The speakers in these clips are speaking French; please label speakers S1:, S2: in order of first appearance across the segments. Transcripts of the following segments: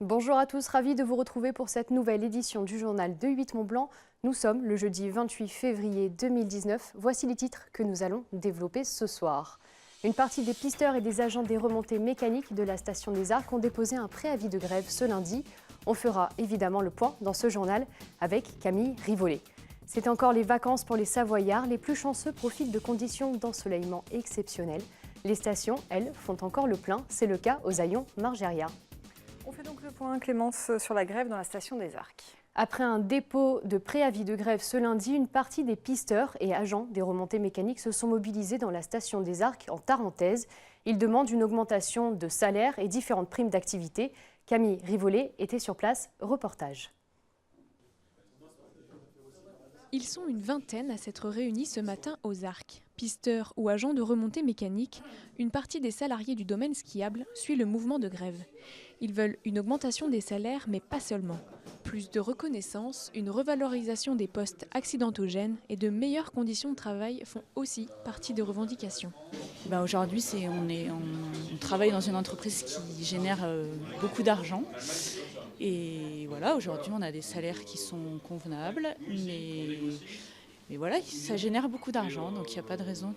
S1: Bonjour à tous, ravi de vous retrouver pour cette nouvelle édition du journal de 8 Mont-Blanc. Nous sommes le jeudi 28 février 2019. Voici les titres que nous allons développer ce soir. Une partie des pisteurs et des agents des remontées mécaniques de la station des Arcs ont déposé un préavis de grève ce lundi. On fera évidemment le point dans ce journal avec Camille Rivollet. C'est encore les vacances pour les Savoyards. Les plus chanceux profitent de conditions d'ensoleillement exceptionnelles. Les stations, elles, font encore le plein. C'est le cas aux Aillons-Margéria.
S2: On fait donc le point, Clémence, sur la grève dans la station des Arcs.
S1: Après un dépôt de préavis de grève ce lundi, une partie des pisteurs et agents des remontées mécaniques se sont mobilisés dans la station des Arcs en Tarentaise. Ils demandent une augmentation de salaire et différentes primes d'activité. Camille Rivollet était sur place, reportage.
S3: Ils sont une vingtaine à s'être réunis ce matin aux Arcs. Pisteurs ou agents de remontée mécanique, une partie des salariés du domaine skiable suit le mouvement de grève. Ils veulent une augmentation des salaires, mais pas seulement. Plus de reconnaissance, une revalorisation des postes accidentogènes et de meilleures conditions de travail font aussi partie des revendications.
S4: Aujourd'hui, on travaille dans une entreprise qui génère beaucoup d'argent. Et voilà, aujourd'hui, on a des salaires qui sont convenables, mais voilà, ça génère beaucoup d'argent, donc il n'y a pas de raison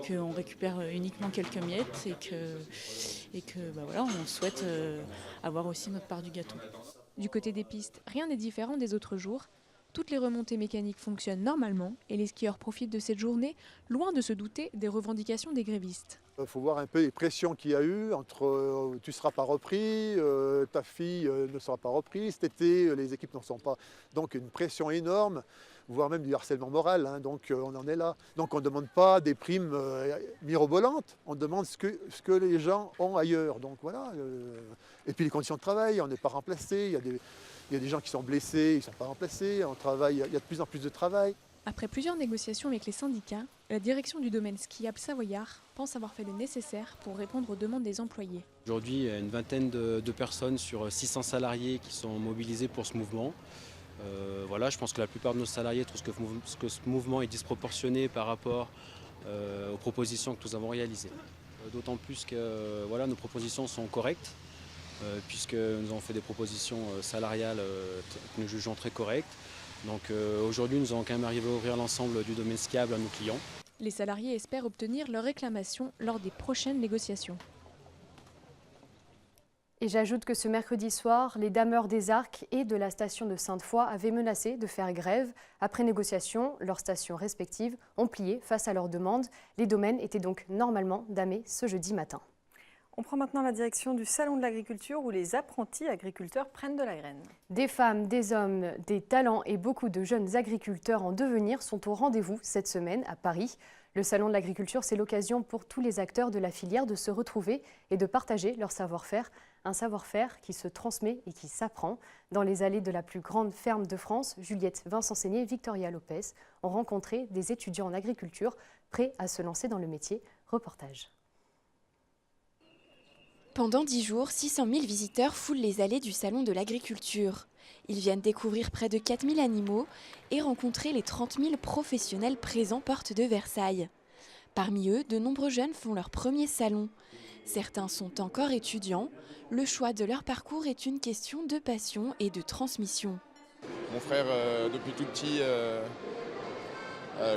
S4: qu'on récupère uniquement quelques miettes et que voilà, on souhaite avoir aussi notre part du gâteau.
S3: Du côté des pistes, rien n'est différent des autres jours. Toutes les remontées mécaniques fonctionnent normalement et les skieurs profitent de cette journée, loin de se douter des revendications des grévistes.
S5: Il faut voir un peu les pressions qu'il y a eu entre tu ne seras pas repris, ta fille ne sera pas reprise, cet été les équipes n'en sont pas. Donc une pression énorme, voire même du harcèlement moral, donc on en est là. Donc on ne demande pas des primes mirobolantes, on demande ce que les gens ont ailleurs. Donc voilà. Et puis les conditions de travail, on n'est pas remplacé, il y a des gens qui sont blessés, ils ne sont pas remplacés, on travaille, il y a de plus en plus de travail.
S3: Après plusieurs négociations avec les syndicats, la direction du domaine skiable savoyard pense avoir fait le nécessaire pour répondre aux demandes des employés.
S6: Aujourd'hui, il y a une vingtaine de personnes sur 600 salariés qui sont mobilisés pour ce mouvement. Voilà, je pense que la plupart de nos salariés trouvent que ce mouvement est disproportionné par rapport aux propositions que nous avons réalisées. D'autant plus que voilà, nos propositions sont correctes, puisque nous avons fait des propositions salariales que nous jugeons très correctes. Donc aujourd'hui, nous allons quand même arriver à ouvrir l'ensemble du domaine skiable à nos clients.
S3: Les salariés espèrent obtenir leurs réclamations lors des prochaines négociations.
S1: Et j'ajoute que ce mercredi soir, les dameurs des Arcs et de la station de Sainte-Foy avaient menacé de faire grève. Après négociation, leurs stations respectives ont plié face à leurs demandes. Les domaines étaient donc normalement damés ce jeudi matin.
S2: On prend maintenant la direction du Salon de l'Agriculture où les apprentis agriculteurs prennent de la graine.
S1: Des femmes, des hommes, des talents et beaucoup de jeunes agriculteurs en devenir sont au rendez-vous cette semaine à Paris. Le Salon de l'Agriculture, c'est l'occasion pour tous les acteurs de la filière de se retrouver et de partager leur savoir-faire. Un savoir-faire qui se transmet et qui s'apprend. Dans les allées de la plus grande ferme de France, Juliette Vincent-Seigné et Victoria Lopez ont rencontré des étudiants en agriculture prêts à se lancer dans le métier. Reportage.
S7: Pendant 10 jours, 600 000 visiteurs foulent les allées du Salon de l'Agriculture. Ils viennent découvrir près de 4 000 animaux et rencontrer les 30 000 professionnels présents porte de Versailles. Parmi eux, de nombreux jeunes font leur premier salon. Certains sont encore étudiants. Le choix de leur parcours est une question de passion et de transmission.
S8: Mon frère, depuis tout petit,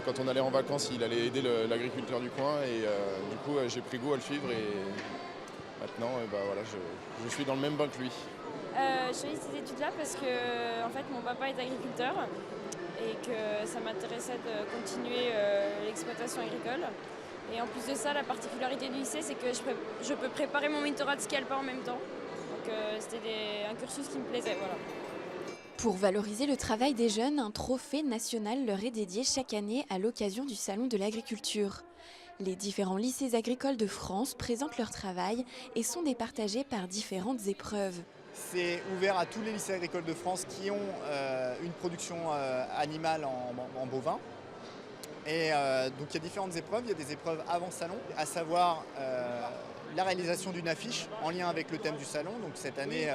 S8: quand on allait en vacances, il allait aider l'agriculteur du coin et du coup j'ai pris goût à le suivre et maintenant voilà, je suis dans le même bain que lui.
S9: Je fais ces études-là parce que en fait, mon papa est agriculteur et que ça m'intéressait de continuer l'exploitation agricole. Et en plus de ça, la particularité du lycée, c'est que je peux préparer mon mentorat de ski alpin en même temps. Donc c'était un cursus qui me plaisait. Voilà.
S7: Pour valoriser le travail des jeunes, un trophée national leur est dédié chaque année à l'occasion du Salon de l'Agriculture. Les différents lycées agricoles de France présentent leur travail et sont départagés par différentes épreuves.
S10: C'est ouvert à tous les lycées agricoles de France qui ont une production animale en bovin. Et donc il y a différentes épreuves, il y a des épreuves avant salon, à savoir la réalisation d'une affiche en lien avec le thème du salon, donc cette année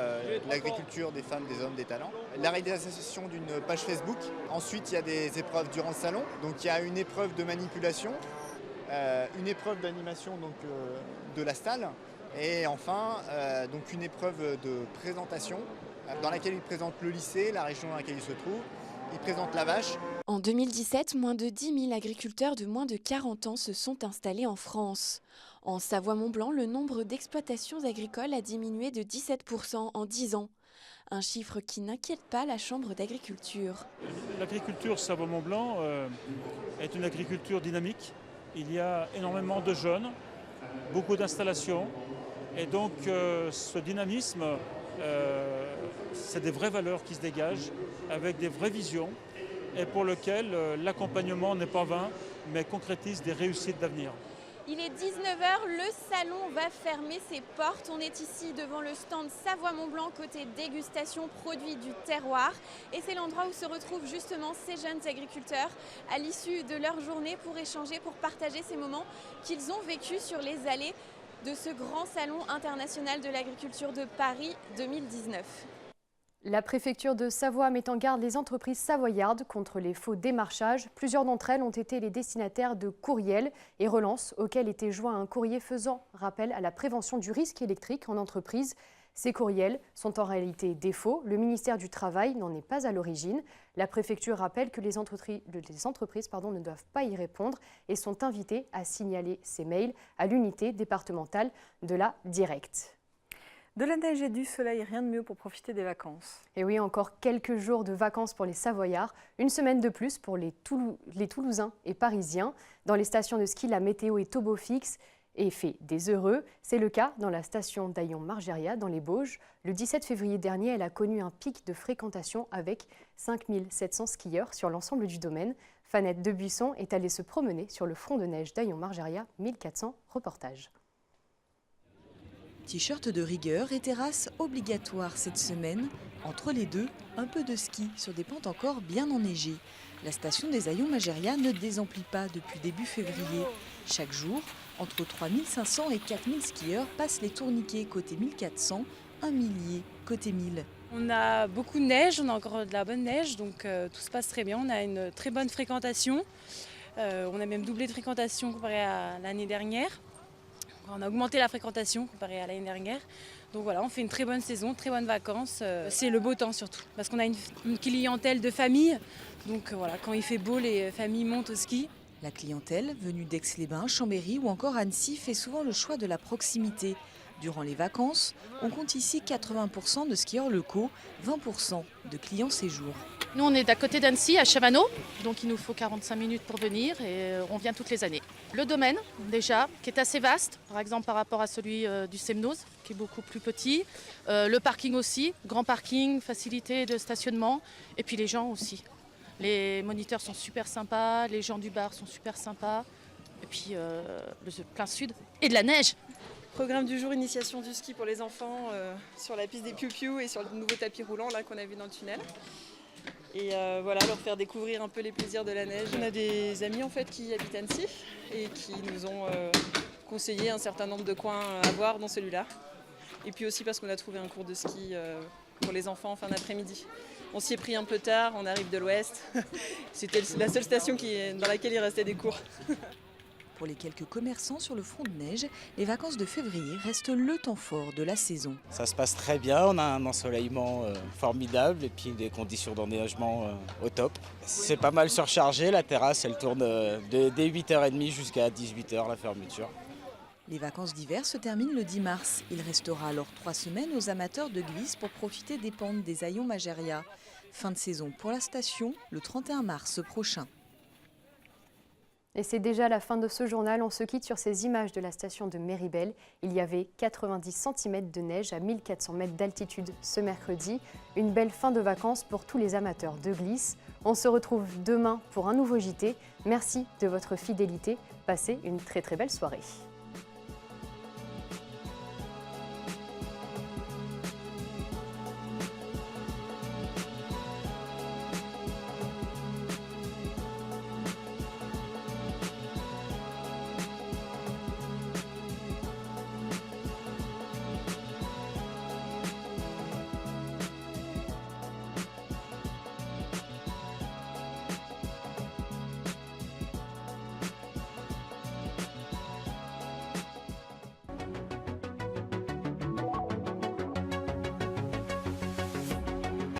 S10: l'agriculture des femmes, des hommes, des talents. La réalisation d'une page Facebook. Ensuite il y a des épreuves durant le salon, donc il y a une épreuve de manipulation, une épreuve d'animation de la stalle, Et enfin, donc une épreuve de présentation dans laquelle il présente le lycée, la région dans laquelle il se trouve. Il présente la vache.
S7: En 2017, moins de 10 000 agriculteurs de moins de 40 ans se sont installés en France. En Savoie-Mont-Blanc, le nombre d'exploitations agricoles a diminué de 17% en 10 ans. Un chiffre qui n'inquiète pas la Chambre d'agriculture.
S11: L'agriculture Savoie-Mont-Blanc est une agriculture dynamique. Il y a énormément de jeunes, beaucoup d'installations. Et donc ce dynamisme, c'est des vraies valeurs qui se dégagent, avec des vraies visions, et pour lequel l'accompagnement n'est pas vain, mais concrétise des réussites d'avenir.
S12: Il est 19h, le salon va fermer ses portes. On est ici devant le stand Savoie-Mont-Blanc côté dégustation produits du terroir. Et c'est l'endroit où se retrouvent justement ces jeunes agriculteurs à l'issue de leur journée pour échanger, pour partager ces moments qu'ils ont vécus sur les allées de ce grand salon international de l'agriculture de Paris 2019.
S1: La préfecture de Savoie met en garde les entreprises savoyardes contre les faux démarchages. Plusieurs d'entre elles ont été les destinataires de courriels et relances auxquels était joint un courrier faisant rappel à la prévention du risque électrique en entreprise. Ces courriels sont en réalité des faux. Le ministère du Travail n'en est pas à l'origine. La préfecture rappelle que les entreprises ne doivent pas y répondre et sont invitées à signaler ces mails à l'unité départementale de la Directe.
S2: De la neige et du soleil, rien de mieux pour profiter des vacances.
S1: Et oui, encore quelques jours de vacances pour les Savoyards, une semaine de plus pour les Toulousains et Parisiens. Dans les stations de ski, la météo est au beau fixe et fait des heureux. C'est le cas dans la station d'Aillon-Margeria, dans les Bauges. Le 17 février dernier, elle a connu un pic de fréquentation avec 5700 skieurs sur l'ensemble du domaine. Fanette Debuisson est allée se promener sur le front de neige d'Aillon-Margeria, 1400 reportages.
S13: T-shirt de rigueur et terrasse obligatoire cette semaine. Entre les deux, un peu de ski sur des pentes encore bien enneigées. La station des Aillons-Margeria ne désemplit pas depuis début février. Chaque jour, entre 3500 et 4000 skieurs passent les tourniquets côté 1400, un millier côté 1000.
S14: On a beaucoup de neige, on a encore de la bonne neige, donc tout se passe très bien. On a une très bonne fréquentation. On a même doublé de fréquentation comparé à l'année dernière. On a augmenté la fréquentation comparé à l'année dernière. Donc voilà, on fait une très bonne saison, très bonnes vacances. C'est le beau temps surtout, parce qu'on a une clientèle de famille. Donc voilà, quand il fait beau, les familles montent au ski.
S13: La clientèle, venue d'Aix-les-Bains, Chambéry ou encore Annecy, fait souvent le choix de la proximité. Durant les vacances, on compte ici 80% de skieurs locaux, 20% de clients séjour.
S15: Nous, on est d'à côté d'Annecy, à Chavano, donc il nous faut 45 minutes pour venir et on vient toutes les années. Le domaine, déjà, qui est assez vaste, par exemple par rapport à celui du Semnoz, qui est beaucoup plus petit. Le parking aussi, grand parking, facilité de stationnement, et puis les gens aussi. Les moniteurs sont super sympas, les gens du bar sont super sympas, et puis le plein sud, et de la neige.
S16: Programme du jour, initiation du ski pour les enfants sur la piste des Piou-Piou et sur le nouveau tapis roulant là qu'on a vu dans le tunnel. Et voilà, leur faire découvrir un peu les plaisirs de la neige. On a des amis en fait qui habitent Annecy et qui nous ont conseillé un certain nombre de coins à voir dans celui-là. Et puis aussi parce qu'on a trouvé un cours de ski pour les enfants en fin d'après-midi. On s'y est pris un peu tard, on arrive de l'ouest. C'était la seule station dans laquelle il restait des cours.
S13: Pour les quelques commerçants sur le front de neige, les vacances de février restent le temps fort de la saison.
S17: Ça se passe très bien, on a un ensoleillement formidable et puis des conditions d'enneigement au top. C'est pas mal surchargé, la terrasse elle tourne dès 8h30 jusqu'à 18h la fermeture.
S13: Les vacances d'hiver se terminent le 10 mars. Il restera alors 3 semaines aux amateurs de glisse pour profiter des pentes des Aillons-Margeria. Fin de saison pour la station le 31 mars prochain.
S1: Et c'est déjà la fin de ce journal. On se quitte sur ces images de la station de Méribel. Il y avait 90 cm de neige à 1400 mètres d'altitude ce mercredi. Une belle fin de vacances pour tous les amateurs de glisse. On se retrouve demain pour un nouveau JT. Merci de votre fidélité. Passez une très belle soirée.